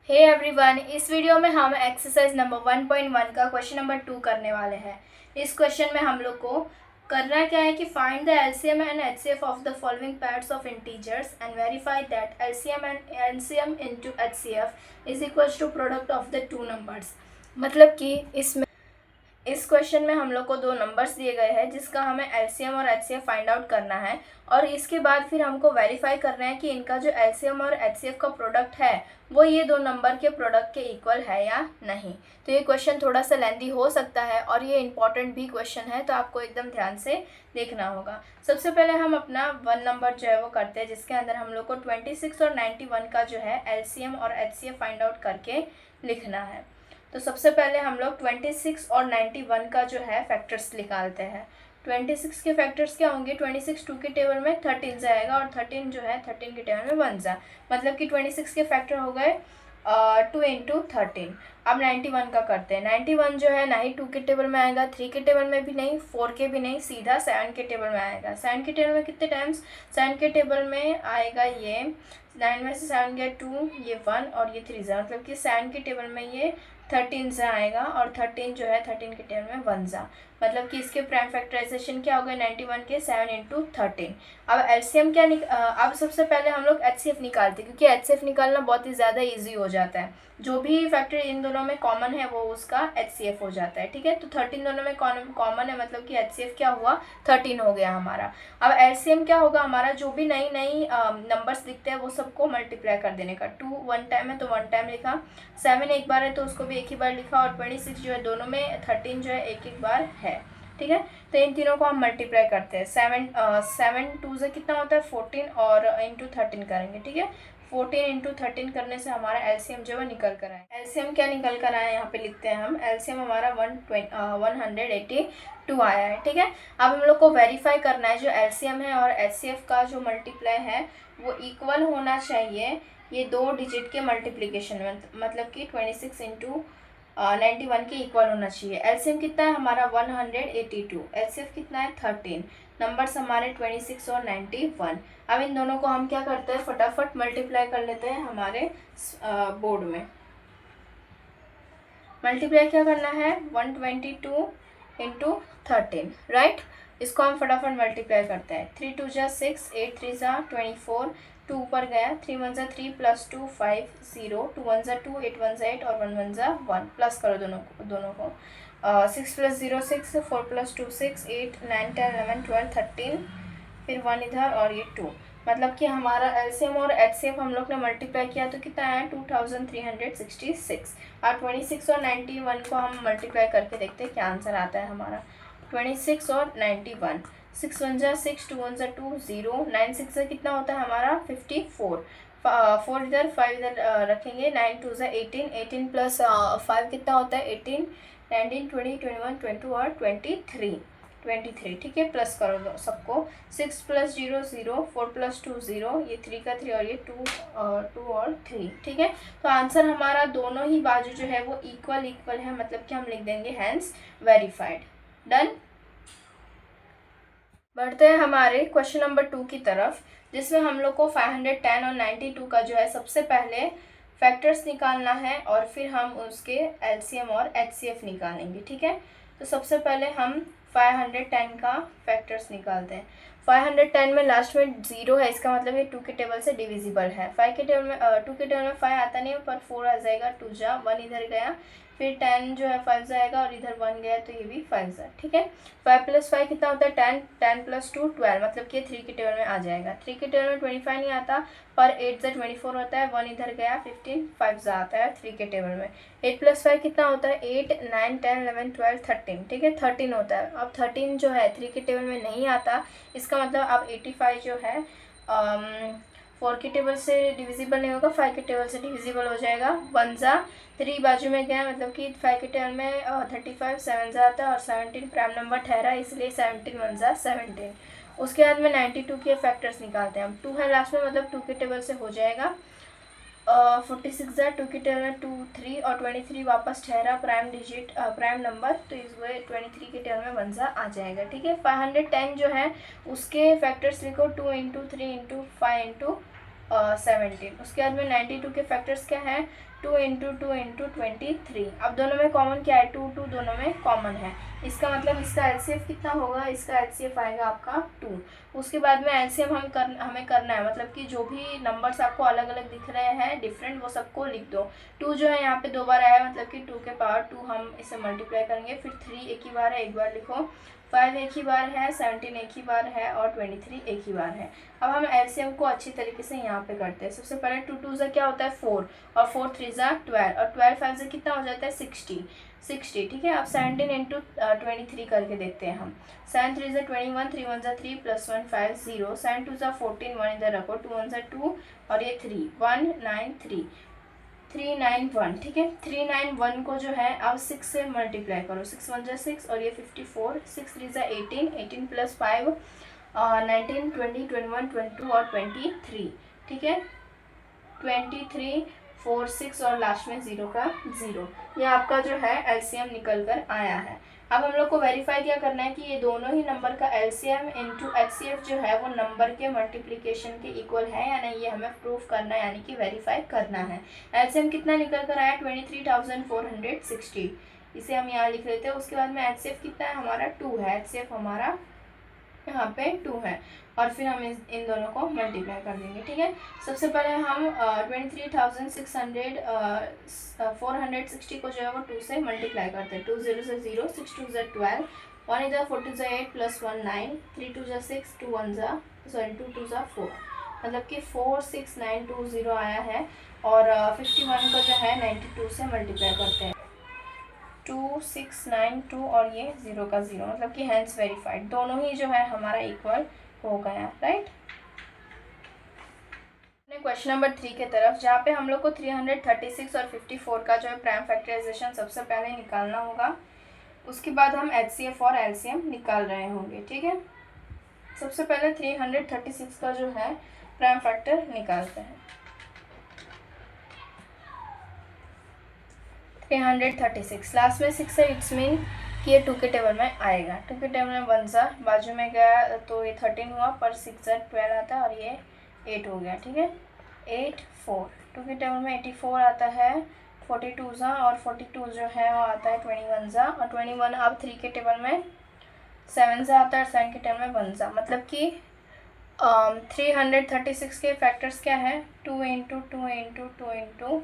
Hey everyone, इस video में हम एक्सरसाइज नंबर 1.1 का क्वेश्चन नंबर 2 करने वाले हैं। इस क्वेश्चन में हम लोग को करना क्या है कि find the LCM and HCF of the following pairs of integers and verify that LCM and LCM into HCF is equals to product of the two numbers. मतलब कि इस क्वेश्चन में हम लोग को दो नंबर्स दिए गए हैं जिसका हमें एलसीएम और एचसीएफ फाइंड आउट करना है, और इसके बाद फिर हमको वेरीफाई करना है कि इनका जो एलसीएम और एचसीएफ का प्रोडक्ट है वो ये दो नंबर के प्रोडक्ट के इक्वल है या नहीं। तो ये क्वेश्चन थोड़ा सा लेंदी हो सकता है और ये इंपॉर्टेंट भी क्वेश्चन है, तो आपको एकदम ध्यान से देखना होगा। सबसे पहले हम अपना 1 नंबर जो है वो करते हैं, जिसके अंदर हम लोग को 26 और 91 का जो है एलसीएम और एचसीएफ फाइंड आउट करके लिखना है। तो सबसे पहले हम लोग 26 और 91 का जो है फैक्टर्स निकालते हैं। 26 के फैक्टर्स क्या होंगे? 26 2 के टेबल में 13 जाएगा और 13 जो है 13 के टेबल में 1 जा, मतलब कि 26 के फैक्टर हो गए 2 इंटू 13। अब 91 का करते हैं। 91 जो है ना ही 2 के टेबल में आएगा, 3 के टेबल में भी नहीं, 4 के भी नहीं, सीधा 7 के टेबल में आएगा। 7 के टेबल में कितने टाइम्स? 7 के टेबल में आएगा ये 9 में से 7 गया 2, ये 1 और ये 3 जा, मतलब कि 7 के टेबल में ये 13 से आएगा और 13 जो है 13 के टेबल में 1 जा, मतलब कि इसके प्राइम फैक्टराइजेशन क्या हो गए 91 के 7 इंटू 13। अब एलसीएम क्या अब सबसे पहले हम लोग एचसीएफ निकालते हैं, क्योंकि एचसीएफ निकालना बहुत ही ज़्यादा इजी हो जाता है। जो भी फैक्टर इन दोनों में कॉमन है वो उसका एचसीएफ हो जाता है। ठीक है, तो 13 दोनों में कॉमन है, मतलब कि एचसीएफ क्या हुआ 13 हो गया हमारा। अब एलसीएम क्या होगा हमारा? जो भी नई नई नंबर्स दिखते हैं वो सबको मल्टीप्लाई कर देने का। 2 1 टाइम है तो 1 टाइम लिखा, 7 एक बार है तो उसको भी एक ही बार लिखा, और 26 जो है दोनों में 13 जो है एक एक बार है। ठीक है, तो इन तीनों को हम मल्टीप्लाई करते हैं। 7 2 से कितना होता है 14 और इंटू 13 करेंगे। ठीक है, 14 इंटू 13 करने से हमारा एलसीएम जो है निकल कर आए। एलसीएम क्या निकल कर आया यहाँ पे लिखते हैं हम। एलसीएम हमारा 182 आया है। ठीक है, अब हम लोग को वेरीफाई करना है जो एलसीएम है और एचसीएफ का जो मल्टीप्लाई है वो इक्वल होना चाहिए ये दो डिजिट के मल्टीप्लीकेशन में, मतलब कि 26 इंटू 91 के इक्वल होना चाहिए। एलसीएम कितना है हमारा 182, एचसीएफ कितना है 13, नंबर्स हमारे 26 और 91। अब इन दोनों को हम क्या करते हैं फटाफट मल्टीप्लाई कर लेते हैं हमारे बोर्ड में। मल्टीप्लाई क्या करना है 122 इंटू 13, राइट। इसको हम फटाफट मल्टीप्लाई करते हैं। 3 2 जा 6, 8 3 जा 24, 2 ऊपर गया, 3 1 जा 3 प्लस 2 5 0, 2 1 जा 2, 8 1 जा 8 और 1 1 जा 1, प्लस करो दोनों को। 6 प्लस 0 6, 4 प्लस 2 6, 8 9 10 11 12 13, फिर 1 इधर और ये 2, मतलब कि हमारा एलसीएम और एचसीएफ हम लोग ने मल्टीप्लाई किया तो कितना आया 2366। और 26 और 91 को हम मल्टीप्लाई करके देखते हैं क्या आंसर आता है हमारा। 26 और 91, 6 1 जा 6, 2 1 जा 2 0, 9 6 से कितना होता है हमारा 54, 4 इधर 5 इधर रखेंगे, 9 2 जा 18, 18 प्लस 5 कितना होता है 18, 19 20 21 22 और 23। ठीक है, प्लस करो दो सबको। 6 प्लस 0 0, 4 प्लस 2 0, ये 3 का 3 और ये 2 और 3। ठीक है, तो आंसर हमारा दोनों ही बाजू जो है वो इक्वल है, मतलब कि हम लिख देंगे हैंस वेरीफाइड। डन। बढ़ते हैं हमारे क्वेश्चन नंबर 2 की तरफ, जिसमें हम लोग को 510 और 92 का जो है सबसे पहले फैक्टर्स निकालना है और फिर हम उसके एलसीएम और एचसीएफ निकालेंगे। ठीक है, तो सबसे पहले हम 510 का फैक्टर्स निकालते हैं। 510 में लास्ट में 0 है, इसका मतलब ये 2 के टेबल से डिविजिबल है। 5 के टेबल में 2 के टेबल में 5 आता नहीं है, पर 4 आ जाएगा, 2 जा 1 इधर गया, फिर 10 जो है 5 जाएगा और इधर 1 गया तो ये भी 5 जा। ठीक है, 5 प्लस 5 कितना होता है 10, 10 प्लस 2 12, मतलब कि 3 के टेबल में आ जाएगा। 3 के टेबल में 25 नहीं आता, पर 8 जा 24 होता है, 1 इधर गया 15, 5 जा आता है 3 के टेबल में। 8 प्लस 5 कितना होता है 8 9 10 11 12 13। ठीक है, 13 होता है। अब 13 जो है 3 के टेबल में नहीं आता, इसका मतलब अब 85 जो है 4 के टेबल से डिविजिबल नहीं होगा, 5 के टेबल से डिविजिबल हो जाएगा। 1 जा 3 बाजू में गया, मतलब कि 5 के टेबल में 35, 7 जा आता है और 17 प्राइम नंबर ठहरा, इसलिए 17 1 जा 17। उसके बाद में 92 के फैक्टर्स निकालते हैं हम। 2 है लास्ट में, मतलब 2 के टेबल से हो जाएगा। 46 जा 2 के टेबल में 2 3 और 23 वापस ठहरा प्राइम डिजिट प्राइम नंबर, तो इस वे 23 के टेबल में 1 जा आ जाएगा। ठीक है, 510 जो है उसके फैक्टर्स लिखो 2 इंटू 3 इंटू 5 इंटू 17। उसके बाद में 92 के फैक्टर्स क्या है 2 इंटू 2 इंटू 23। अब दोनों में कॉमन क्या है, 2 2 दोनों में कॉमन है। इसका मतलब इसका एलसीएफ कितना होगा, इसका एलसीएफ आएगा आपका 2। उसके बाद में एलसीएम हमें करना है, मतलब कि जो भी नंबर्स आपको अलग अलग दिख रहे हैं डिफरेंट, वो सबको लिख दो। 2 जो है यहाँ पे 2 बार आया, मतलब कि 2 के पावर 2 हम इसे मल्टीप्लाई करेंगे। फिर 3 एक ही बार है, एक बार लिखो। 5 एक ही बार है, 17 एक ही बार है, और 23 एक ही बार है। अब हम एलसीएम को अच्छी तरीके से यहाँ पे करते हैं। सबसे पहले 2 2 से क्या होता है 4, और 4 3 ज़ा 12, और 12 5 से कितना हो जाता है 60। ठीक है, अब 17 इंटू 23 करके देखते हैं हम। 7 3 ज़ा 21, 3 1 ज़ा 3, प्लस 1 5 0, 7 2 ज़ा 14, 1 इधर रखो, 2 1 ज़ा 2, और ये 3 1 9 3 3 9 1। ठीक है, 3 9 1 को जो है अब 6 से मल्टीप्लाई करो। 6 1 ज़ा 6, और ये 54, 6 3 ज़ा 18, 18 प्लस 5 19 20 21 22 और 23। ठीक है, 23 4 6 और लास्ट में 0 का 0। ये आपका जो है एलसीएम निकल कर आया है। अब हम लोग को वेरीफाई क्या करना है कि ये दोनों ही नंबर का एलसीएम इंटू एचसीएफ जो है वो नंबर के मल्टीप्लिकेशन के इक्वल है या नहीं, ये हमें प्रूफ करना है, यानी कि वेरीफाई करना है। एलसीएम कितना निकल कर आया, 23,460। इसे हम यहाँ लिख लेते हैं। उसके बाद में एचसीएफ कितना है हमारा, 2 है। एचसीएफ हमारा यहाँ पे 2 है, और फिर हम इन दोनों को मल्टीप्लाई कर देंगे। ठीक है, सबसे पहले हम 460 को जो है वो 2 से मल्टीप्लाई करते हैं। 2 0 से 0, 6 2 ज़ा 12, 1 इधर 4 2 ज़ा 8, प्लस 1 9, 3 2 ज़ा 6, 2 1 ज़ा 2 2 ज़ा 4, मतलब कि 4 6 9 2 0 आया है। और 51 को जो है 92 से मल्टीप्लाई करते हैं। 2 6 9 2 और ये 0 का 0, मतलब कि हैंस वेरीफाइड, दोनों ही जो है हमारा इक्वल हो गया, राइट। क्वेश्चन नंबर 3 के तरफ, जहाँ पे हम लोग को 336 और 54 का जो है प्राइम फैक्टराइजेशन सबसे पहले निकालना होगा। उसके बाद हम एचसीएफ और एलसीएम निकाल रहे होंगे। ठीक है, सबसे पहले 336 का जो है प्राइम फैक्टर निकालते हैं। 336 लास्ट में 6 है, इट्स मीन कि ये 2 के टेबल में आएगा। 2 के टेबल में 1 ज़ा बाजू में गया तो ये 13 हुआ, पर 6 ज़ा 12 आता है, और ये 8 हो गया। ठीक है, 8 4। 2 के टेबल में 84 आता है, 42 ज़ा, और 42 जो है वो आता है 21 ज़ा, और 21 अब 3 के टेबल में 7 ज़ा आता है, और 7 के टेबल में 1 ज़ा, मतलब कि 336 के फैक्टर्स क्या है, 2 into 2 into 2 into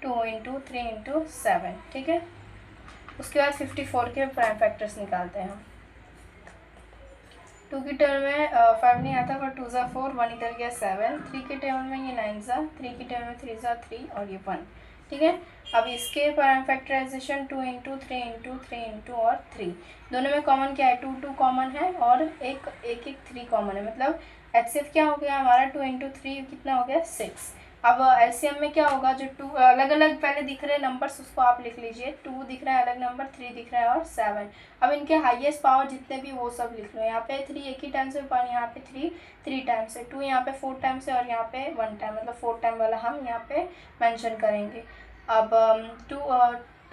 2 into 3 into 7। ठीक है, उसके बाद 54 के प्राइम फैक्टर्स निकालते हैं हम। 2 की टेबल में 5 नहीं आता, पर 2 ज़ा 4, 1 इधर गया 7, 3 के टेबल में ये 9 ज़ा, 3 की टेबल में 3 ज़ा 3, और ये 1। ठीक है, अब इसके prime factorisation 2 into 3 into 3 into और 3, दोनों में कॉमन क्या है, 2 2 कॉमन है, और एक 3 कॉमन है, मतलब एचसीएफ क्या हो गया हमारा, 2 इंटू 3 कितना हो गया 6। अब एलसीएम में क्या होगा, जो 2 अलग अलग पहले दिख रहे नंबर्स उसको आप लिख लीजिए। 2 दिख रहा है अलग नंबर, 3 दिख रहा है, और 7। अब इनके हाईएस्ट पावर जितने भी वो सब लिख लो। यहाँ पे 3 एक ही टाइम से, पर यहाँ पे 3 3 टाइम से, 2 यहाँ पे 4 टाइम से, और यहाँ पे 1 टाइम, मतलब 4 टाइम वाला हम यहाँ पे मेंशन करेंगे। अब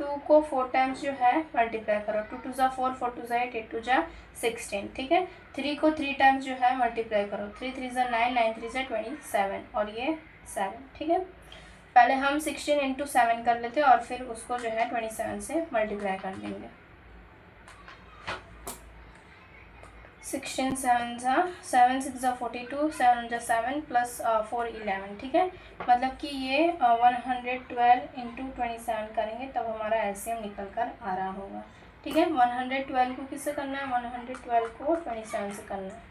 2 को 4 टाइम्स जो है मल्टीप्लाई करो। 2 2 ज़ा 4, 4 2 ज़ा 8, 8 2 ज़ा 16। ठीक है, 3 को 3 टाइम्स जो है मल्टीप्लाई करो। 3 3 ज़ा 9, 9 3 ज़ा 27, और ये 7। ठीक है, पहले हम 16 इंटू 7 कर लेते हैं, और फिर उसको जो है 27 से मल्टीप्लाई कर देंगे। 16 7 ज़ा 7 6 ज़ा 42, 7 ज़ा 7, प्लस 4 11। ठीक है, मतलब कि ये 112 इंटू 27 करेंगे, तब हमारा एलसीएम निकल कर आ रहा होगा। ठीक है, 112 को किससे करना है, 112 को 27 से करना है।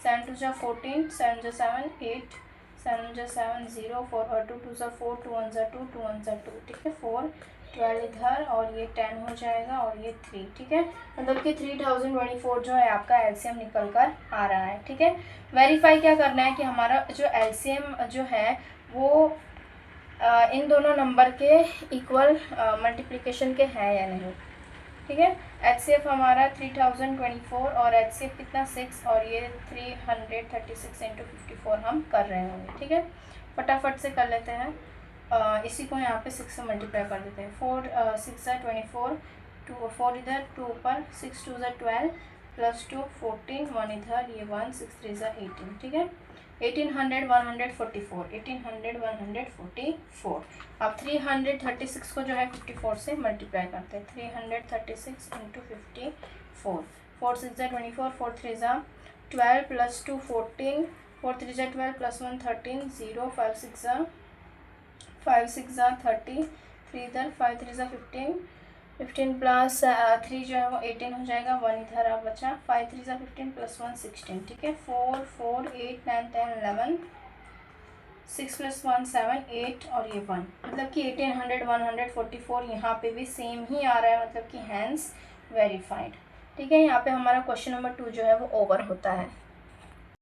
7 2 ज़ा 14, 7 ज़ा 7 8, 7 ज़ा 7 0, 4 और 2 2 ज़ा 4, 2 1 ज़ा 2, 2 1 ज़ा 2। ठीक है, 4 12 इधर, और ये 10 हो जाएगा, और ये 3। ठीक है, मतलब कि 3024 जो है आपका एलसीएम निकल कर आ रहा है। ठीक है, वेरीफाई क्या करना है कि हमारा जो एलसीएम जो है वो इन दोनों नंबर के इक्वल मल्टीप्लिकेशन के हैं या नहीं। ठीक है, एचसीएफ हमारा 3024, और एचसीएफ कितना 6, और ये 336 इंटू 54 हम कर रहे होंगे। ठीक है, फटाफट से कर लेते हैं। इसी को यहाँ पे 6 से मल्टीप्लाई कर देते हैं। 4 6 ज़ा 24, 2 4 इधर, 2 ऊपर, 6 2 ज़ा 12, प्लस 2 14, 1 इधर, ये 1, 6 3 ज़ा 18। ठीक है, 1800 144, 1800 144। अब 336 को जो है 54 से मल्टीप्लाई करते हैं। 336 इंटू 54, 4 6 ज़ा 24, 4 3 ज़ा 12 प्लस 2 14, 4 3 ज़ा 12 प्लस 1 13, 0 5 6 ज़ा 30, 3 इधर 5 3 ज़ा 15, 15 प्लस 3 जो है वो 18 हो जाएगा, 1 इधर आ बचा, 5 3 ज़ा 15 प्लस 1 16, ठीक है। 4 4 8 9 10 11, 6 प्लस 1 7 8 और ये 1, मतलब कि 1800 144 यहाँ पे भी सेम ही आ रहा है, मतलब कि हैंस वेरीफाइड। ठीक है, यहाँ पे हमारा क्वेश्चन नंबर 2 जो है वो ओवर होता है।